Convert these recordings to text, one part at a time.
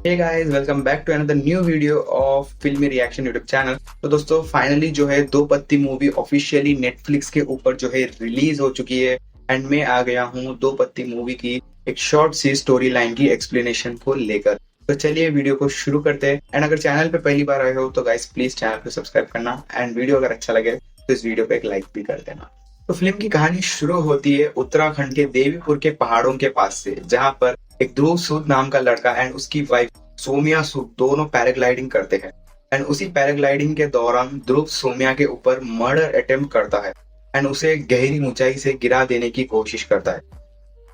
Hey guys, welcome back to another new video of filmy reaction YouTube channel. तो दोस्तों, finally जो है दो पत्ती मूवी ऑफिशियली नेटफ्लिक्स के ऊपर जो है रिलीज हो चुकी है। एंड मैं आ गया हूँ दो पत्ती मूवी की एक शॉर्ट सी स्टोरी लाइन की एक्सप्लेनेशन को लेकर। तो चलिए वीडियो को शुरू करते हैं। एंड अगर चैनल पे पहली बार आए हो तो गाइस प्लीज चैनल को सब्सक्राइब करना, एंड वीडियो अगर अच्छा लगे तो इस वीडियो पे एक लाइक भी कर देना। तो फिल्म की कहानी शुरू होती है उत्तराखंड के देवीपुर के पहाड़ों के पास से, जहाँ पर एक ध्रुव सूद नाम का लड़का एंड उसकी वाइफ सोमिया सूद दोनों पैराग्लाइडिंग करते हैं। एंड उसी पैराग्लाइडिंग के दौरान ध्रुव सोमिया के ऊपर मर्डर अटेम्प्ट करता है एंड उसे गहरी ऊंचाई से गिरा देने की कोशिश करता है।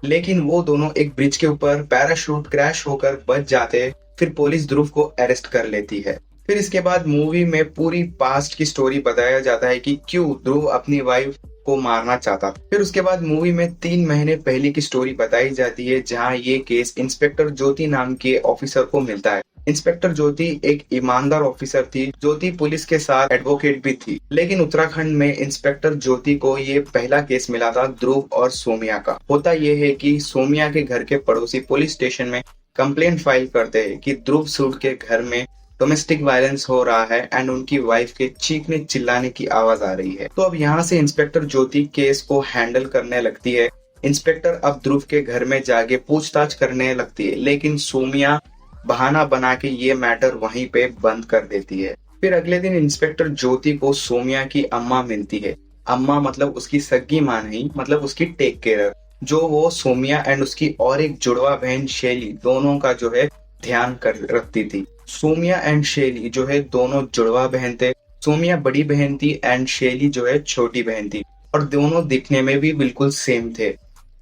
लेकिन वो दोनों एक ब्रिज के ऊपर पैराशूट क्रैश होकर बच जाते हैं। फिर पुलिस ध्रुव को अरेस्ट कर लेती है। फिर इसके बाद मूवी में पूरी पास्ट की स्टोरी बताया जाता है कि क्यों ध्रुव अपनी वाइफ को मारना चाहता था। फिर उसके बाद मूवी में 3 महीने पहले की स्टोरी बताई जाती है, जहां ये केस इंस्पेक्टर ज्योति नाम के ऑफिसर को मिलता है। इंस्पेक्टर ज्योति एक ईमानदार ऑफिसर थी। ज्योति पुलिस के साथ एडवोकेट भी थी। लेकिन उत्तराखंड में इंस्पेक्टर ज्योति को ये पहला केस मिला था ध्रुव और सोमिया का। होता यह है कि सोमिया के घर के पड़ोसी पुलिस स्टेशन में कंप्लेंट फाइल करते हैं कि ध्रुव सूद के घर में डोमेस्टिक वायलेंस हो रहा है एंड उनकी वाइफ के चीखने चिल्लाने की आवाज आ रही है। तो अब यहाँ से इंस्पेक्टर ज्योति केस को हैंडल करने लगती है। इंस्पेक्टर अब ध्रुव के घर में जाके पूछताछ करने लगती है, लेकिन सोमिया बहाना बना के ये मैटर वहीं पे बंद कर देती है। फिर अगले दिन इंस्पेक्टर ज्योति को सोमिया की अम्मा मिलती है। अम्मा मतलब उसकी सगी माँ नहीं, मतलब उसकी टेक केयर, जो वो सोमिया एंड उसकी और एक जुड़वा बहन शैली दोनों का जो है ध्यान कर रखती थी। सोमिया एंड शैली जो है दोनों जुड़वा बहन थे। सोमिया बड़ी बहन थी एंड शैली जो है छोटी बहन थी, और दोनों दिखने में भी बिल्कुल सेम थे।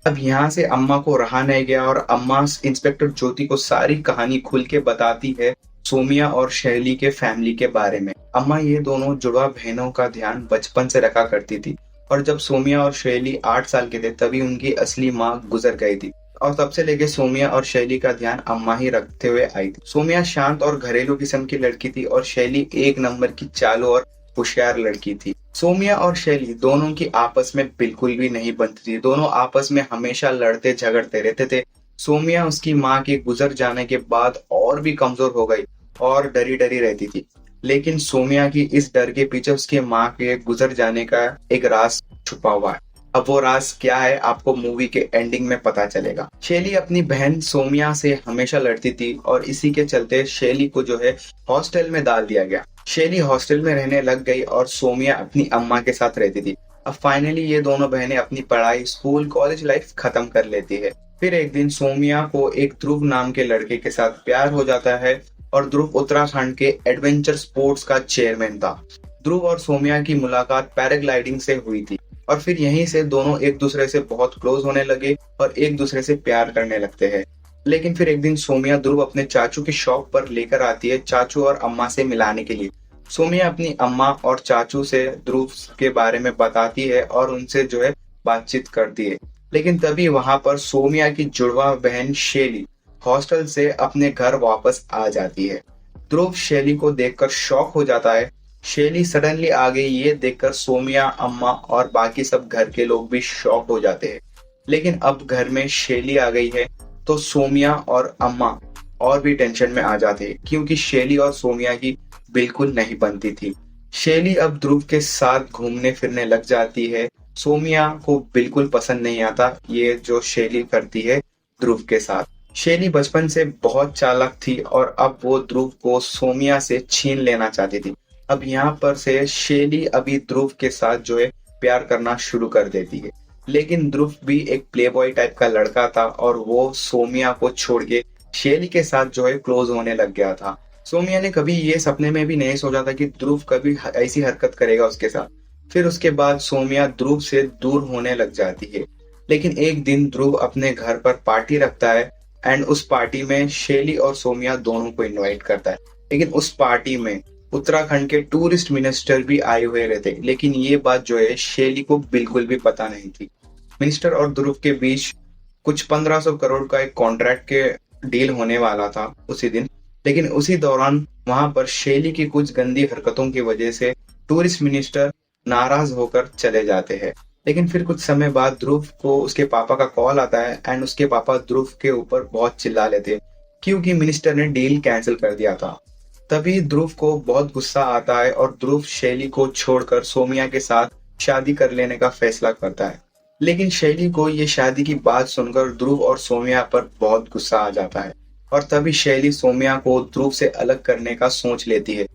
अब यहाँ से अम्मा को रहा नहीं गया और अम्मा इंस्पेक्टर ज्योति को सारी कहानी खुल के बताती है सोमिया और शैली के फैमिली के बारे में। अम्मा ये दोनों जुड़वा बहनों का ध्यान बचपन से रखा करती थी, और जब सोमिया और शैली 8 साल के थे तभी उनकी असली माँ गुजर गई थी, और तब से लेके सोमिया और शैली का ध्यान अम्मा ही रखते हुए आई थी। सोमिया शांत और घरेलू किस्म की लड़की थी और शैली एक नंबर की चालू और होशियार लड़की थी। सोमिया और शैली दोनों की आपस में बिल्कुल भी नहीं बनती थी। दोनों आपस में हमेशा लड़ते झगड़ते रहते थे। सोमिया उसकी माँ के गुजर जाने के बाद और भी कमजोर हो गई और डरी डरी रहती थी। लेकिन सोमिया की इस डर के पीछे उसके माँ के गुजर जाने का एक राज छुपा हुआ है। अब वो राज क्या है आपको मूवी के एंडिंग में पता चलेगा। शैली अपनी बहन सोमिया से हमेशा लड़ती थी और इसी के चलते शैली को जो है हॉस्टल में डाल दिया गया। शैली हॉस्टल में रहने लग गई और सोमिया अपनी अम्मा के साथ रहती थी। अब फाइनली ये दोनों बहनें अपनी पढ़ाई, स्कूल, कॉलेज लाइफ खत्म कर लेती है। फिर एक दिन सोमिया को एक ध्रुव नाम के लड़के के साथ प्यार हो जाता है, और ध्रुव उत्तराखंड के एडवेंचर स्पोर्ट्स का चेयरमैन था। ध्रुव और सोमिया की मुलाकात पैराग्लाइडिंग से हुई थी, और फिर यहीं से दोनों एक दूसरे से बहुत क्लोज होने लगे और एक दूसरे से प्यार करने लगते हैं। लेकिन फिर एक दिन सोमिया ध्रुव अपने चाचू की शॉप पर लेकर आती है, चाचू और अम्मा से मिलाने के लिए। सोमिया अपनी अम्मा और चाचू से ध्रुव के बारे में बताती है और उनसे जो है बातचीत करती है। लेकिन तभी वहां पर सोमिया की जुड़वा बहन शैली हॉस्टल से अपने घर वापस आ जाती है। ध्रुव शैली को देखकर शॉक हो जाता है। शैली सडनली आ गई ये देखकर सोमिया, अम्मा और बाकी सब घर के लोग भी शॉक हो जाते हैं। लेकिन अब घर में शैली आ गई है तो सोमिया और अम्मा और भी टेंशन में आ जाते हैं, क्योंकि शैली और सोमिया की बिल्कुल नहीं बनती थी। शैली अब ध्रुव के साथ घूमने फिरने लग जाती है। सोमिया को बिल्कुल पसंद नहीं आता ये जो शैली करती है ध्रुव के साथ। शैली बचपन से बहुत चालाक थी और अब वो ध्रुव को सोमिया से छीन लेना चाहती थी। अब यहाँ पर से शैली अभी ध्रुव के साथ जो है प्यार करना शुरू कर देती है। लेकिन ध्रुव भी एक प्लेबॉय टाइप का लड़का था और वो सोमिया को छोड़ के शैली के साथ जो है क्लोज होने लग गया था। सोमिया ने कभी ये सपने में भी नहीं सोचा था कि ध्रुव कभी ऐसी हरकत करेगा उसके साथ। फिर उसके बाद सोमिया ध्रुव से दूर होने लग जाती है। लेकिन एक दिन ध्रुव अपने घर पर पार्टी रखता है एंड उस पार्टी में शैली और सोमिया दोनों को इनवाइट करता है। लेकिन उस पार्टी में उत्तराखंड के टूरिस्ट मिनिस्टर भी आए हुए रहते, लेकिन ये बात जो है शैली को बिल्कुल भी पता नहीं थी। मिनिस्टर और ध्रुव के बीच कुछ 1500 करोड़ का एक कॉन्ट्रैक्ट के डील होने वाला था उसी दिन। लेकिन उसी दौरान वहां पर शैली की कुछ गंदी हरकतों की वजह से टूरिस्ट मिनिस्टर नाराज होकर चले जाते हैं। लेकिन फिर कुछ समय बाद ध्रुव को उसके पापा का कॉल आता है एंड उसके पापा ध्रुव के ऊपर बहुत चिल्ला लेते हैं क्योंकि मिनिस्टर ने डील कैंसिल कर दिया था। तभी ध्रुव को बहुत गुस्सा आता है और ध्रुव शैली को छोड़कर सोमिया के साथ शादी कर लेने का फैसला करता है। लेकिन शैली को ये शादी की बात सुनकर ध्रुव और सोमिया पर बहुत गुस्सा आ जाता है और तभी शैली सोमिया को ध्रुव से अलग करने का सोच लेती है।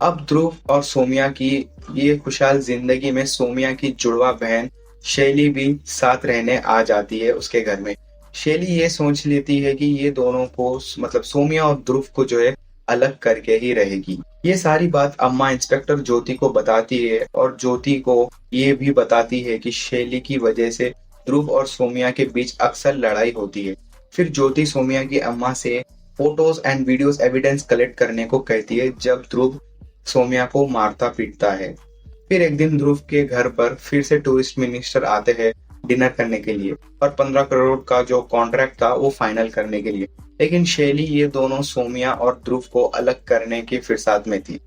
अब ध्रुव और सोमिया की ये खुशहाल जिंदगी में सोमिया की जुड़वा बहन शैली भी साथ रहने आ जाती है उसके घर में। शैली ये सोच लेती है कि ये दोनों को मतलब सोमिया और ध्रुव को जो है अलग करके ही रहेगी। ये सारी बात अम्मा इंस्पेक्टर ज्योति को बताती है और ज्योति को ये भी बताती है कि शैली की वजह से ध्रुव और सोमिया के बीच अक्सर लड़ाई होती है। फिर ज्योति सोमिया की अम्मा से photos and videos evidence collect करने को कहती है जब ध्रुव सोमिया को मारता पीटता है। फिर एक दिन ध्रुव के घर पर फिर से टूरिस्ट मिनिस्टर आते हैं डिनर करने के लिए और 15 करोड़ का जो कॉन्ट्रैक्ट था वो फाइनल करने के लिए। लेकिन शैली ये दोनों सोमिया और ध्रुव को अलग करने की फिरसात में थी।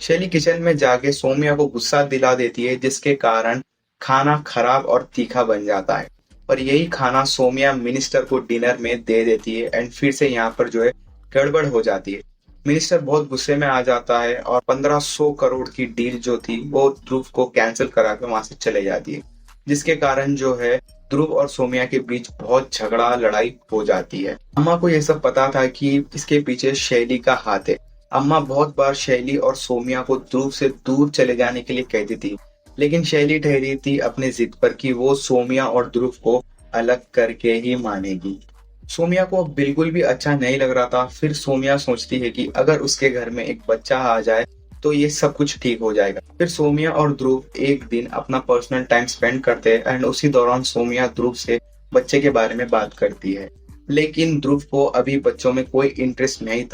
शैली किचन में जाके सोमिया को गुस्सा दिला देती है जिसके कारण खाना खराब और तीखा बन जाता है और यही खाना सोमिया मिनिस्टर को डिनर में दे देती है एंड फिर से यहाँ पर जो है गड़बड़ हो जाती है। मिनिस्टर बहुत गुस्से में आ जाता है और 1500 करोड़ की डील जो थी वो ध्रुव को कैंसिल करा के वहां से चले जाती है, जिसके कारण जो है ध्रुव और सोमिया के बीच बहुत झगड़ा लड़ाई हो जाती है। अम्मा को यह सब पता था कि इसके पीछे शैली का हाथ है। अम्मा बहुत बार शैली और सोमिया को ध्रुव से दूर चले जाने के लिए कहती थी, लेकिन शैली ठहरी थी अपने जिद पर कि वो सोमिया और ध्रुव को अलग करके ही मानेगी। सोमिया को अब बिल्कुल भी अच्छा नहीं लग रहा था। फिर सोमिया सोचती है कि अगर उसके घर में एक बच्चा आ जाए तो ये सब कुछ ठीक हो जाएगा। फिर सोमिया और ध्रुव एक दिन अपना पर्सनल टाइम स्पेंड करते हैं एंड उसी दौरान सोमिया ध्रुव से बच्चे के बारे में बात करती है। लेकिन ध्रुव को अभी बच्चों में कोई इंटरेस्ट नहीं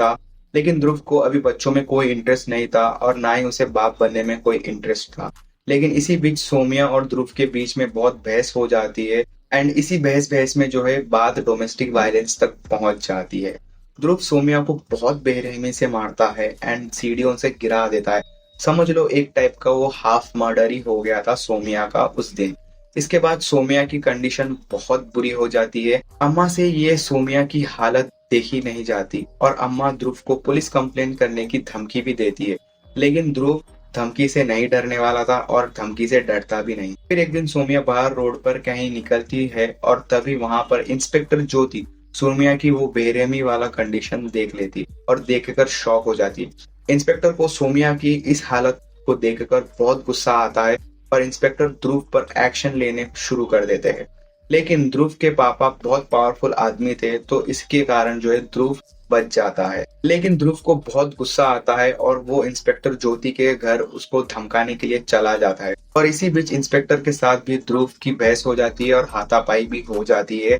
था और ना ही उसे बाप बनने में कोई इंटरेस्ट था। लेकिन इसी बीच सोमिया और ध्रुव के बीच में बहुत बहस हो जाती है एंड इसी बहस में जो है बात डोमेस्टिक वायलेंस तक पहुंच जाती है। ध्रुव सोमिया को बहुत बेरहमी से मारता है एंड सीढ़ियों से गिरा देता है। समझ लो एक टाइप का वो हाफ मर्डर ही हो गया था सोमिया का उस दिन। इसके बाद सोमिया की कंडीशन बहुत बुरी हो जाती है। अम्मा से ये सोमिया की हालत देखी नहीं जाती और अम्मा ध्रुव को पुलिस कंप्लेन करने की धमकी भी देती है। लेकिन ध्रुव धमकी से नहीं डरने वाला था और धमकी से डरता भी नहीं। फिर एक दिन सोमिया बाहर रोड पर कहीं निकलती है और तभी वहां पर इंस्पेक्टर ज्योति सोमिया की वो बेरहमी वाला कंडीशन देख लेती और देखकर शॉक हो जाती। इंस्पेक्टर को सोमिया की इस हालत को देखकर बहुत गुस्सा आता है और इंस्पेक्टर ध्रुव पर एक्शन लेने शुरू कर देते हैं। लेकिन ध्रुव के पापा बहुत पावरफुल आदमी थे तो इसके कारण जो है ध्रुव बच जाता है। लेकिन ध्रुव को बहुत गुस्सा आता है और वो इंस्पेक्टर ज्योति के घर उसको धमकाने के लिए चला जाता है और इसी बीच इंस्पेक्टर के साथ भी ध्रुव की बहस हो जाती है और हाथापाई भी हो जाती है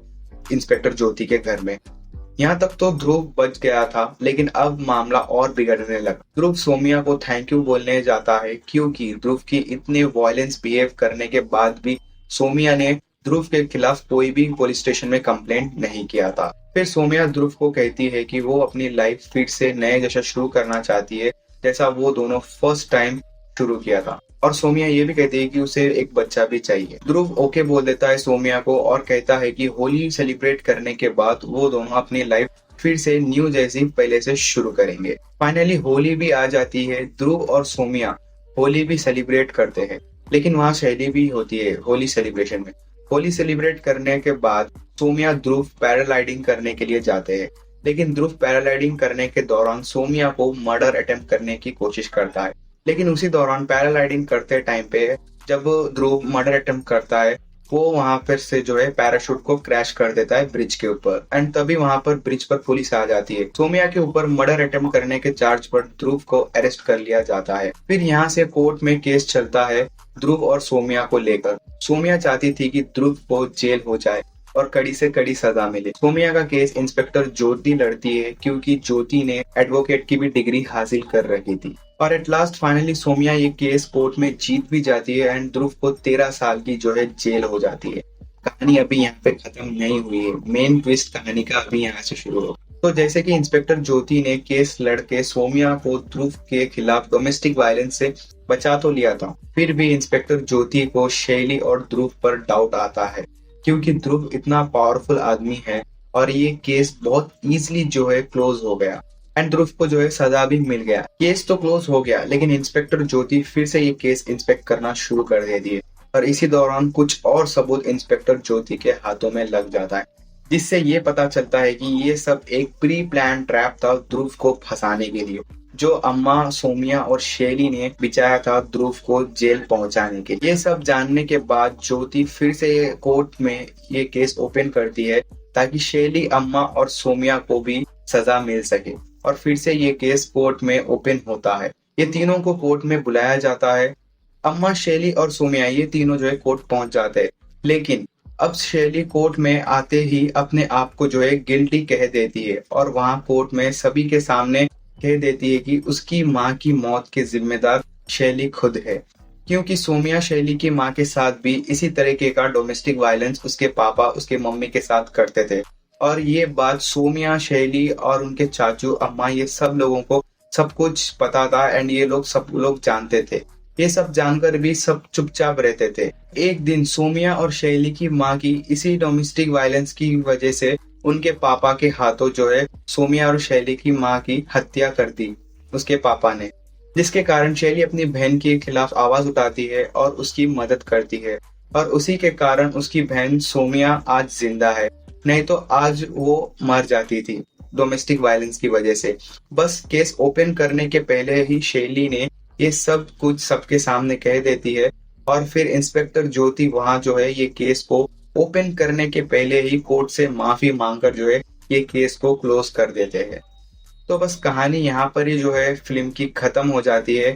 इंस्पेक्टर ज्योति के घर में। यहाँ तक तो ध्रुव बच गया था, लेकिन अब मामला और बिगड़ने लगा। ध्रुव सोमिया को थैंक यू बोलने जाता है क्योंकि ध्रुव की इतने वायलेंस बिहेव करने के बाद भी सोमिया ने ध्रुव के खिलाफ कोई भी पुलिस स्टेशन में कंप्लेंट नहीं किया था। फिर सोमिया ध्रुव को कहती है कि वो अपनी लाइफ फिर से नए जैसा शुरू करना चाहती है जैसा वो दोनों फर्स्ट टाइम शुरू किया था और सोमिया ये भी कहती है कि उसे एक बच्चा भी चाहिए। ध्रुव ओके बोल देता है सोमिया को और कहता है कि होली सेलिब्रेट करने के बाद वो दोनों अपनी लाइफ फिर से न्यू जैसी पहले से शुरू करेंगे। फाइनली होली भी आ जाती है। ध्रुव और सोमिया होली भी सेलिब्रेट करते हैं, लेकिन वहाँ शैली भी होती है होली सेलिब्रेशन में। होली सेलिब्रेट करने के बाद सोमिया ध्रुव पैराग्लाइडिंग करने के लिए जाते हैं, लेकिन ध्रुव पैराग्लाइडिंग करने के दौरान सोमिया को मर्डर अटेम्प्ट करने की कोशिश करता है। लेकिन उसी दौरान पैराग्लाइडिंग करते टाइम पे जब ध्रुव मर्डर अटेम्प्ट करता है वो वहां पर से जो है पैराशूट को क्रैश कर देता है ब्रिज के ऊपर एंड तभी वहां पर ब्रिज पर पुलिस आ जाती है। सोमिया के ऊपर मर्डर अटेम्प्ट करने के चार्ज पर ध्रुव को अरेस्ट कर लिया जाता है। फिर यहाँ से कोर्ट में केस चलता है ध्रुव और सोमिया को लेकर। सोमिया चाहती थी कि ध्रुव को जेल हो जाए और कड़ी से कड़ी सजा मिले। सोमिया का केस इंस्पेक्टर ज्योति लड़ती है क्योंकि ज्योति ने एडवोकेट की भी डिग्री हासिल कर रखी थी और एट लास्ट फाइनली सोमिया ये केस कोर्ट में जीत भी जाती है एंड ध्रुव को 13 साल की जो है जेल हो जाती है। कहानी अभी यहाँ पे खत्म नहीं हुई है, मेन ट्विस्ट कहानी का अभी यहाँ से शुरू हो। तो जैसे कि इंस्पेक्टर ज्योति ने केस लड़के सोमिया को ध्रुव के खिलाफ डोमेस्टिक वायलेंस से बचा तो लिया था, फिर भी इंस्पेक्टर ज्योति को शैली और ध्रुव पर डाउट आता है क्योंकि ध्रुव इतना पावरफुल आदमी है और ये केस बहुत इजीली जो है क्लोज हो गया एंड ध्रुव को जो है सजा भी मिल गया। केस तो क्लोज हो गया, लेकिन इंस्पेक्टर ज्योति फिर से ये केस इंस्पेक्ट करना शुरू कर दे दिए और इसी दौरान कुछ और सबूत इंस्पेक्टर ज्योति के हाथों में लग जाता है, जिससे ये पता चलता है कि ये सब एक प्री प्लान ट्रैप था ध्रुव को फंसाने के लिए, जो अम्मा सोमिया और शैली ने बिछाया था ध्रुव को जेल पहुंचाने के। ये सब जानने के बाद ज्योति फिर से कोर्ट में ये केस ओपन करती है ताकि शैली, अम्मा और सोमिया को भी सजा मिल सके और फिर से ये केस कोर्ट में ओपन होता है। ये तीनों को कोर्ट में बुलाया जाता है। अम्मा, शैली और सोमिया ये तीनों जो है कोर्ट पहुंच जाते हैं, लेकिन अब शैली कोर्ट में आते ही अपने आप को जो है गिल्टी कह देती है और वहां कोर्ट में सभी के सामने कह देती है कि उसकी माँ की मौत के जिम्मेदार शैली खुद है, क्योंकि सोमिया शैली की माँ के साथ भी इसी तरीके का डोमेस्टिक वायलेंस उसके पापा उसके मम्मी के साथ करते थे। और ये बात सोमिया, शैली और उनके चाचू, अम्मा, ये सब लोगों को सब कुछ पता था एंड ये लोग सब लोग जानते थे। ये सब जानकर भी सब चुपचाप रहते थे। एक दिन सोमिया और शैली की माँ की इसी डोमेस्टिक वायलेंस की वजह से उनके पापा के हाथों जो है सोमिया और शैली की माँ की हत्या कर दी उसके पापा ने, जिसके कारण शैली अपनी बहन के खिलाफ आवाज उठाती है और उसकी मदद करती है और उसी के कारण उसकी बहन सोमिया आज जिंदा है, नहीं तो आज वो मर जाती थी डोमेस्टिक वायलेंस की वजह से। बस केस ओपन करने के पहले ही शैली ने ये सब कुछ सबके सामने कह देती है और फिर इंस्पेक्टर ज्योति वहां जो है ये केस को ओपन करने के पहले ही कोर्ट से माफी मांगकर जो है ये केस को क्लोज कर देते हैं। तो बस कहानी यहाँ पर ही जो है फिल्म की खत्म हो जाती है।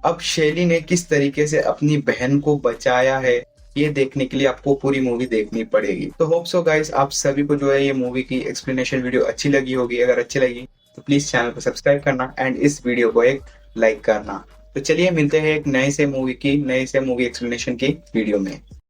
अब शैली ने किस तरीके से अपनी बहन को बचाया है ये देखने के लिए आपको पूरी मूवी देखनी पड़ेगी। तो होप सो गाइस आप सभी को जो है ये मूवी की एक्सप्लेनेशन वीडियो अच्छी लगी होगी। अगर अच्छी लगी तो प्लीज चैनल को सब्सक्राइब करना एंड इस वीडियो को एक लाइक करना। तो चलिए मिलते हैं एक नए से मूवी एक्सप्लेनेशन की वीडियो में।